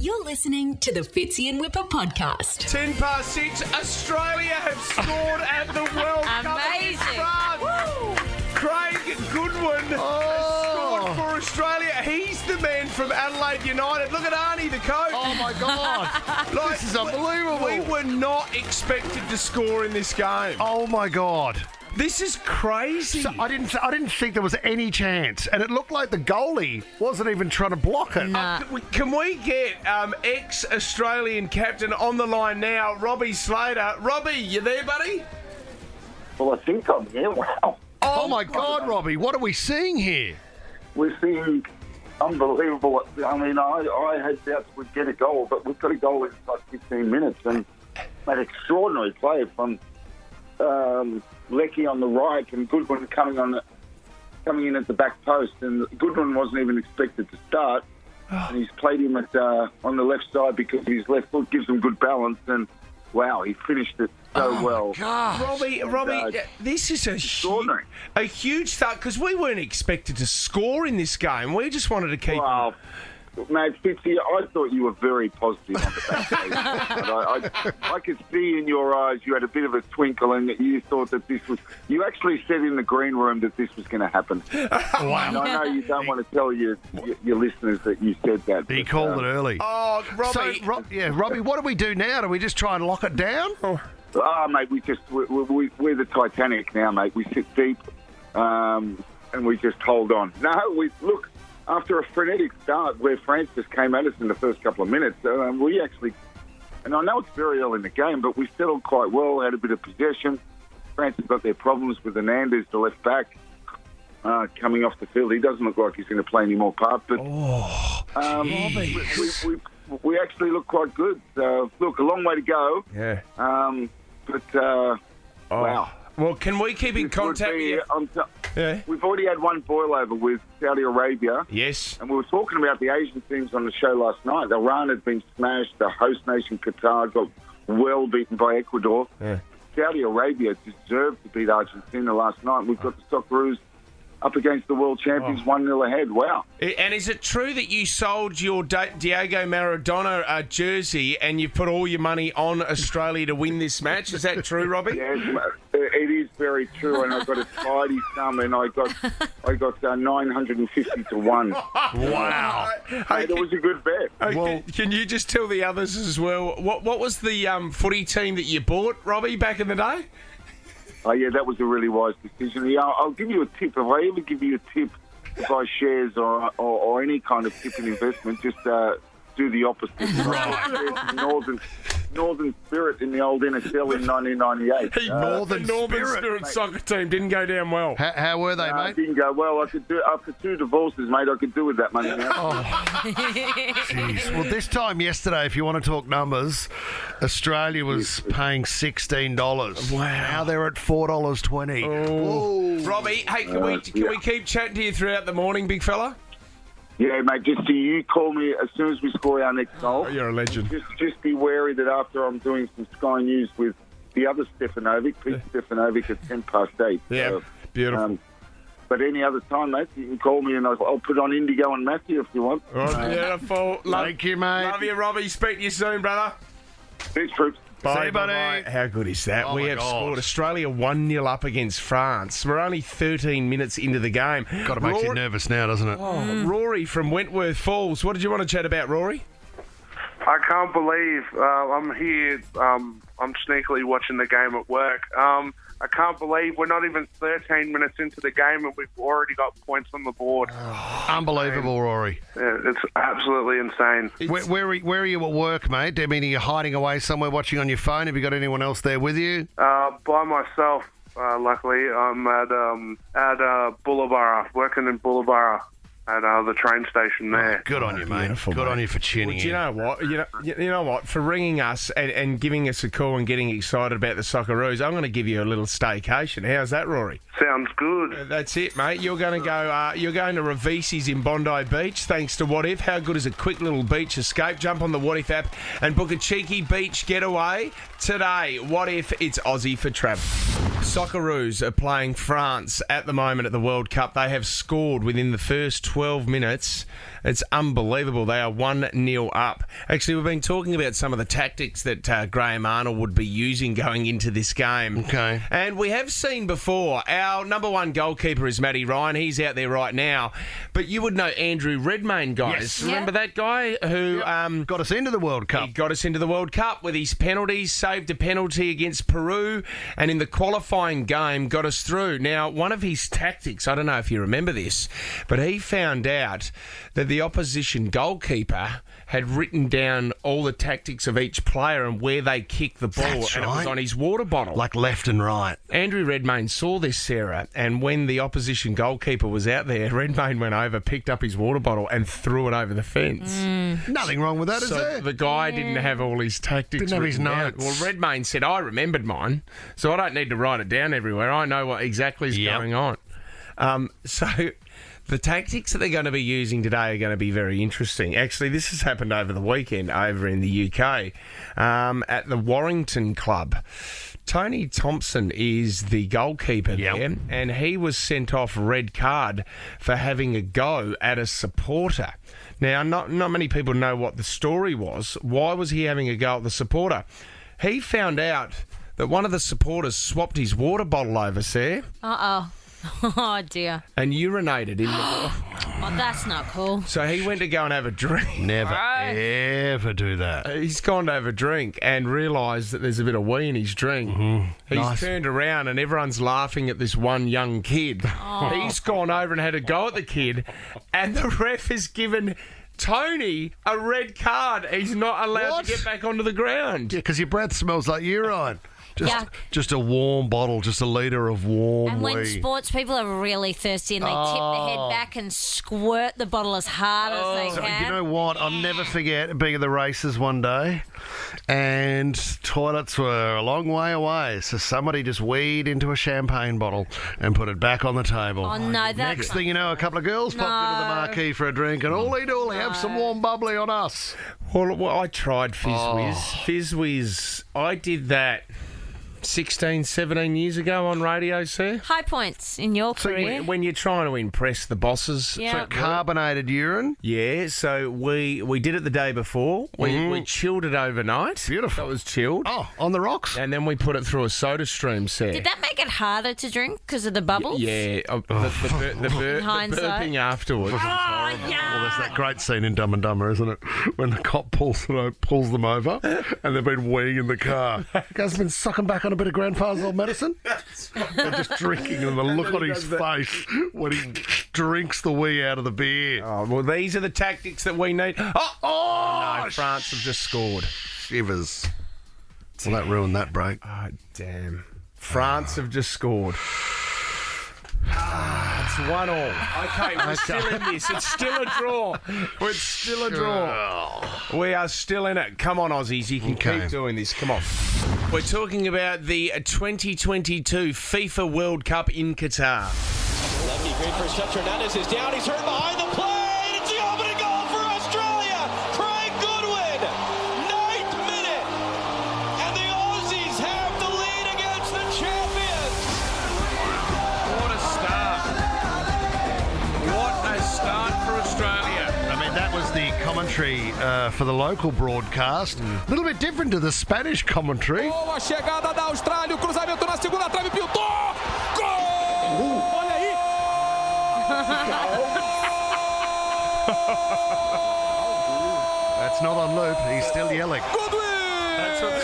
You're listening to the Fitzy and Whipper podcast. 10 past 6, Australia have scored at the World Cup against France. Woo! Craig Goodwin has scored for Australia. He's the man from Adelaide United. Look at Arnie, the coach. Oh, my God. This is unbelievable. We were not expected to score in this game. Oh, my God. This is crazy. So I didn't think there was any chance, and it looked like the goalie wasn't even trying to block it. Can we get ex-Australian captain on the line now, Robbie Slater? Robbie, you there, buddy? Well, I think I'm here. Wow. Oh, my God, Robbie, what are we seeing here? We're seeing unbelievable. I mean, I had doubts we'd get a goal, but we've got a goal in like 15 minutes, and an extraordinary play from Leckie on the right and Goodwin coming in at the back post. And Goodwin wasn't even expected to start, and he's played him on the left side because his left foot gives him good balance. And wow, he finished it so well. God. Robbie, this is a huge start because we weren't expected to score in this game. We just wanted to keep. Wow. Mate, Fitzy, I thought you were very positive on the back page. I could see in your eyes you had a bit of a twinkle and that you thought that this was... You actually said in the green room that this was going to happen. Wow. And I know you don't want to tell your listeners that you said that. He called it early. Oh, Robbie. So, Robbie, what do we do now? Do we just try and lock it down? Mate, we're the Titanic now, mate. We sit deep and we just hold on. Look... After a frenetic start where France just came at us in the first couple of minutes, we actually, and I know it's very early in the game, but we settled quite well, had a bit of possession. France has got their problems with Hernandez, the left back, coming off the field. He doesn't look like he's going to play any more part, but we actually look quite good. Look, a long way to go. Yeah. Wow. Well, can we keep in contact with you? Yeah. We've already had one boil over with Saudi Arabia. Yes. And we were talking about the Asian teams on the show last night. Iran had been smashed. The host nation, Qatar, got well beaten by Ecuador. Yeah. Saudi Arabia deserved to beat Argentina last night. We've got the Socceroos up against the world champions 1-0 ahead. Wow. And is it true that you sold your Diego Maradona jersey and you put all your money on Australia to win this match? Is that true, Robbie? Yes, it is very true, and I got a tidy sum, and I got 950 to 1. Wow. Hey, it was a good bet. Well, can you just tell the others as well, what was the footy team that you bought, Robbie, back in the day? Oh, yeah, that was a really wise decision. Yeah, I'll give you a tip. If I ever give you a tip to buy shares or any kind of tip in investment, just do the opposite. Right. Northern Spirit in the old NSL in 1998. Northern Spirit soccer team didn't go down well. How were they, mate? It didn't go well. I could do after 2 divorces, mate. I could do with that money now. Jeez. Well, this time yesterday, if you want to talk numbers, Australia was paying $16. Wow. Now they're at $4.20. Oh. Robbie, hey, can we keep chatting to you throughout the morning, big fella? Yeah, mate, just so you call me as soon as we score our next goal. Oh, you're a legend. Just be wary that after I'm doing some Sky News with the other Stefanovic, Pete Stefanovic at 10 past 8. Yeah, so, beautiful. But any other time, mate, you can call me and I'll put on Indigo and Matthew if you want. Oh, beautiful. Thank you, mate. Love you, Robbie. Speak to you soon, brother. Thanks, troops. See you, buddy. Bye. How good is that? Oh, we my have God. scored Australia 1-0 up against France. We're only 13 minutes into the game. Got to make you nervous now, doesn't it? Oh, Rory from Wentworth Falls. What did you want to chat about, Rory? I can't believe I'm here. I'm sneakily watching the game at work. I can't believe we're not even 13 minutes into the game and we've already got points on the board. Unbelievable, Rory. Yeah, it's absolutely insane. Where are you at work, mate? I mean, are you hiding away somewhere watching on your phone? Have you got anyone else there with you? By myself, luckily. I'm at Bullabara, working in Bullabara. At the train station there. Good on you, mate. Beautiful, Good mate. on you for tuning Do you in. know what? You know what? For ringing us and giving us a call and getting excited about the Socceroos, I'm going to give you a little staycation. How's that, Rory? Sounds good. That's it, mate. You're going to go. You're going to Ravisi's in Bondi Beach, thanks to What If. How good is a quick little beach escape? Jump on the What If app and book a cheeky beach getaway today. What if it's Aussie for travel? Socceroos are playing France at the moment at the World Cup. They have scored within the first 12 minutes. It's unbelievable. They are 1-0 up. Actually, we've been talking about some of the tactics that Graham Arnold would be using going into this game. Okay. And we have seen before, our number one goalkeeper is Matty Ryan. He's out there right now. But you would know Andrew Redmayne, guys. Yes. Remember that guy who... got us into the World Cup. He got us into the World Cup with his penalties, saved a penalty against Peru, and in the qualifying game got us through. Now, one of his tactics, I don't know if you remember this, but he found out that the opposition goalkeeper had written down all the tactics of each player and where they kick the ball. That's and it was right. on his water bottle. Like left and right. Andrew Redmayne saw this, Sarah, and when the opposition goalkeeper was out there, Redmayne went over, picked up his water bottle and threw it over the fence. Nothing wrong with that, is So there? the guy didn't have all his tactics Didn't have his written down. notes. Well, Redmayne said, I remembered mine, so I don't need to write it down everywhere. I know what exactly is going on. So the tactics that they're going to be using today are going to be very interesting. Actually, this has happened over the weekend over in the UK at the Warrington Club. Tony Thompson is the goalkeeper there, and he was sent off red card for having a go at a supporter. Now, not many people know what the story was. Why was he having a go at the supporter? He found out that one of the supporters swapped his water bottle over, Sarah. Uh-oh. Oh, dear. And urinated in the bottle. Oh, that's not cool. So he went to go and have a drink. Never, ever do that. He's gone to have a drink and realised that there's a bit of wee in his drink. He's Nice. turned around and everyone's laughing at this one young kid. He's gone over and had a go at the kid, and the ref has given Tony a red card. He's not allowed What? to get back onto the ground. Yeah, because your breath smells like urine. Yuck. Just a warm bottle, just a litre of warm And when wee. sports people are really thirsty and they tip their head back and squirt the bottle as hard as they can. You know what? I'll never forget being at the races one day, and toilets were a long way away. So somebody just weed into a champagne bottle and put it back on the table. Oh, no, that's Next thing you know, a couple of girls popped into the marquee for a drink, and all have some warm bubbly on us. Well, I tried Fizz Whiz. Fizz Whiz, I did that 16, 17 years ago on radio, sir. High points in your career. When you're trying to impress the bosses. Yeah. Carbonated urine. Yeah, so we did it the day before. We chilled it overnight. Beautiful. So it was chilled. Oh, on the rocks. And then we put it through a soda stream, sir. Did that make it harder to drink because of the bubbles? Yeah, the hindsight. burping afterwards. Oh, yeah. Well, there's that great scene in Dumb and Dumber, isn't it? When the cop pulls them over and they've been weeing in the car. The guy's been sucking back on a bit of grandfather's old medicine. They're just drinking, and the look on his face when he drinks the wee out of the beer. Oh, well, these are the tactics that we need. Oh, no, France have just scored. Shivers. Well, that ruined that break. Oh, damn. France have just scored. It's 1-1. Okay, we're still in this. It's still a draw. It's still a draw. We are still in it. Come on, Aussies. You can keep doing this. Come on. We're talking about the 2022 FIFA World Cup in Qatar. Lefty, great first touch. Hernandez is down. He's hurt behind the plate. It's the opening goal for Australia. Craig Goodwin. 9th minute. And the Aussies have the lead against the champions. What a start. What a start for Australia. I mean, that was the commentary for the local broadcast. A little bit different to the Spanish commentary. Boa chegada da Austrália, o cruzamento na segunda trave, pintou! Gol! Olha aí! That's not on loop. He's still yelling. That's what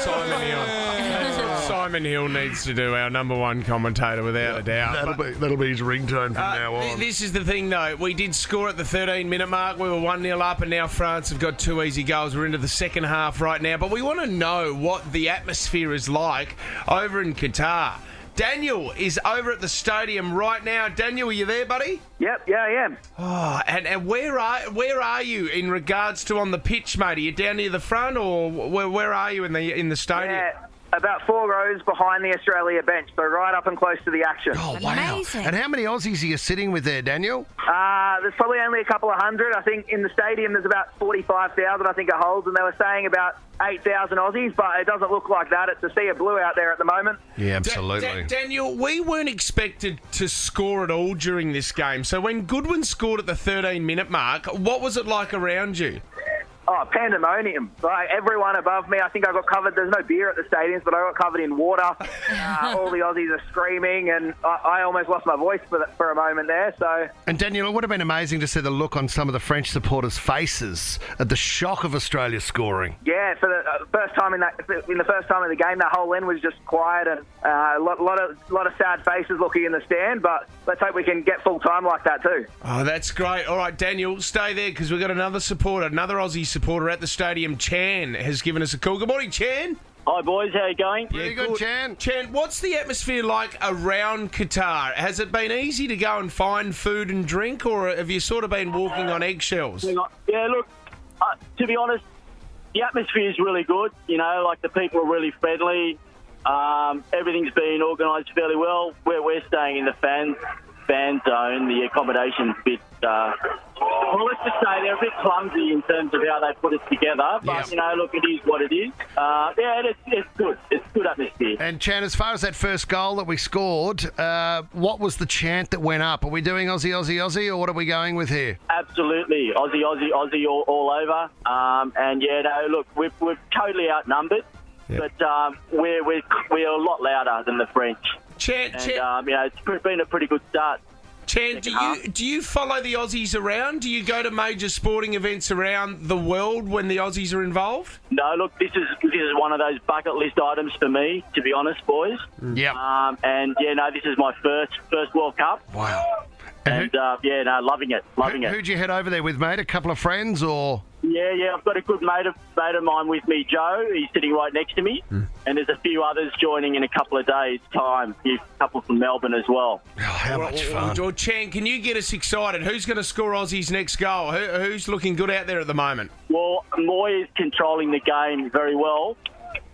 Simon Hill needs to do, our number one commentator, without a doubt. That'll be his ringtone from now on. This is the thing, though. We did score at the 13-minute mark. We were 1-0 up, and now France have got 2 easy goals. We're into the second half right now. But we want to know what the atmosphere is like over in Qatar. Daniel is over at the stadium right now. Daniel, are you there, buddy? Yep, yeah, I am. Oh, and where are you in regards to on the pitch, mate? Are you down near the front, or where are you in the stadium? about 4 rows behind the Australia bench, so right up and close to the action. Oh, wow. Amazing. And how many Aussies are you sitting with there, Daniel? There's probably only a couple of hundred. I think in the stadium there's about 45,000, I think it holds, and they were saying about 8,000 Aussies, but it doesn't look like that. It's a sea of blue out there at the moment. Yeah, absolutely. Daniel, we weren't expected to score at all during this game. So when Goodwin scored at the 13-minute mark, what was it like around you? Oh, pandemonium. Like, everyone above me, I think I got covered. There's no beer at the stadiums, but I got covered in water. All the Aussies are screaming, and I almost lost my voice for a moment there. So. And Daniel, it would have been amazing to see the look on some of the French supporters' faces at the shock of Australia scoring. Yeah, for the first time in the first time of the game, that whole end was just quiet and a lot of sad faces looking in the stand. But let's hope we can get full time like that too. Oh, that's great. All right, Daniel, stay there because we've got another supporter, another Aussie supporter at the stadium. Chan has given us a call. Good morning, Chan. Hi, boys. How you going? Pretty good, Chan. Chan, what's the atmosphere like around Qatar? Has it been easy to go and find food and drink, or have you sort of been walking on eggshells? Yeah, look, to be honest, the atmosphere is really good. You know, like the people are really friendly. Everything's been organised fairly well. We're staying in the fan zone. The accommodation's a bit, well, let's just say they're a bit clumsy in terms of how they put it together. But, you know, look, it is what it is. Yeah, it's good. It's good atmosphere. And, Chan, as far as that first goal that we scored, what was the chant that went up? Are we doing Aussie, Aussie, Aussie, or what are we going with here? Absolutely. Aussie, Aussie, Aussie all over. And, yeah, no, look, we're totally outnumbered. Yep. But we're a lot louder than the French. Chan, you know, it's been a pretty good start. Chan, do you follow the Aussies around? Do you go to major sporting events around the world when the Aussies are involved? No, look, this is one of those bucket list items for me, to be honest, boys. Yeah. And yeah, no, this is my first World Cup. Wow. And yeah, no, loving it. Who'd you head over there with, mate? A couple of friends, or? Yeah, I've got a good mate of mine with me, Joe. He's sitting right next to me. And there's a few others joining in a couple of days' time. A couple from Melbourne as well. Oh, how much fun. Well, Chan, can you get us excited? Who's going to score Aussie's next goal? Who's looking good out there at the moment? Well, Moy is controlling the game very well.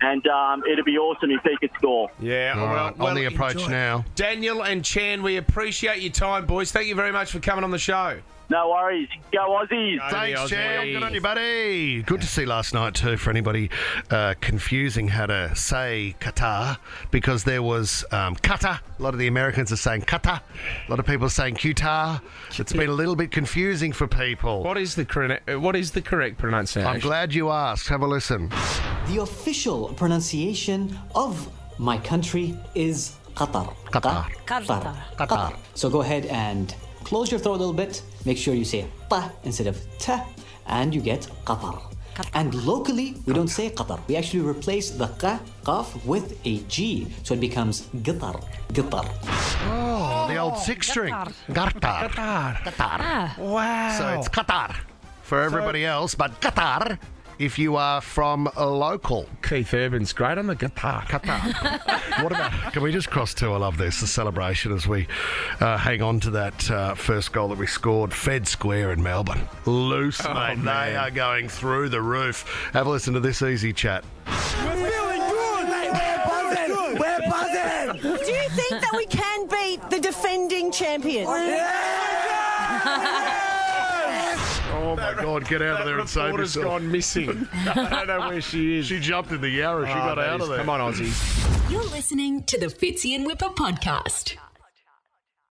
And it'd be awesome if he could score. Yeah, well, on the approach now. Daniel and Chan, we appreciate your time, boys. Thank you very much for coming on the show. No worries. Go Aussies. Thanks, Chan. Good on you, buddy. Good to see last night, too, for anybody confusing how to say Qatar, because there was Qatar. A lot of the Americans are saying Qatar. A lot of people are saying Qatar. It's been a little bit confusing for people. What is the correct pronunciation? I'm glad you asked. Have a listen. The official pronunciation of my country is Qatar. Qatar. So go ahead and close your throat a little bit. Make sure you say ta instead of ta, and you get Qatar. And locally, we don't say Qatar. We actually replace the qaf with a G, so it becomes Qatar. Oh, the old six string. Qatar. Wow. So it's Qatar for everybody else, but Qatar if you are from a local. Keith Urban's great on the guitar. Qatar. What about, can we just cross to, I love this, the celebration as we hang on to that first goal that we scored. Fed Square in Melbourne. Loose, mate. Man. They are going through the roof. Have a listen to this easy chat. We're feeling good. We're buzzing. Do you think that we can beat the defending champions? Oh, my God, get out of there and save yourself. Gone missing. I don't know where she is. She jumped in the Yarra. She got out of there. Come on, Aussie. You're listening to the Fitzy and Whipper podcast.